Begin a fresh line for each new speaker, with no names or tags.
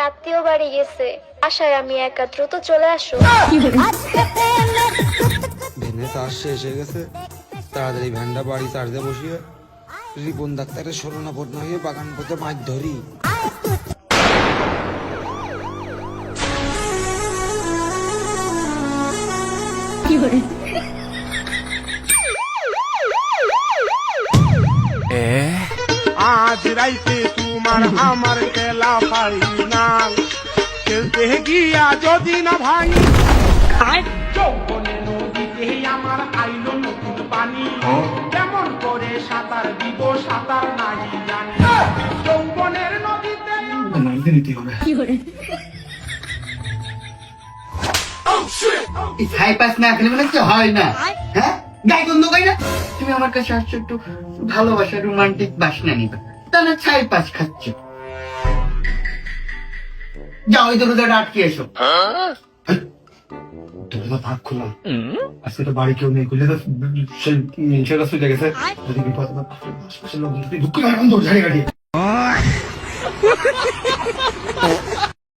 আত্মীয় বাড়ি গেছে, আশায় আমি একা, দ্রুত চলে আসো।
ভ্যানে চার্জ শেষ হয়ে গেছে, তাড়াতাড়ি ভ্যানটা বাড়ি চার্জে বসিয়ে রিপন ডাক্তারের শরণাপন্ন হয়ে বাগান পথে মাছ ধরি।
আজ রাইতে তোমার আমার খেলা ফাইনাল, খেলতে গিয়া যদি না ভাই যৌবনে নদীতে আমার আইলো নতুন পানি, কেমন করে সাঁতার দিব সাঁতার নাই জানি, যৌবনের নদীতে
হাইপাস না খেলে বলে কি হয় না, হ্যাঁ গাই বন্ধ করি না। তুমি আমার কাছে আসছো একটু ভালোবাসা রোমান্টিক বাসনা নিবে, তাহলে ছাই পাস খাচ্ছ। যাও ওই দরজাটা আটকে এসো।
দরজা ভাগ খোলা, আজকে তো বাড়ি কেউ নেই, খুলে তো সেই ছেলেটা চলে গেছে। যদি বিপদ আশেপাশের লোক দুঃখ দরজা কাটিয়ে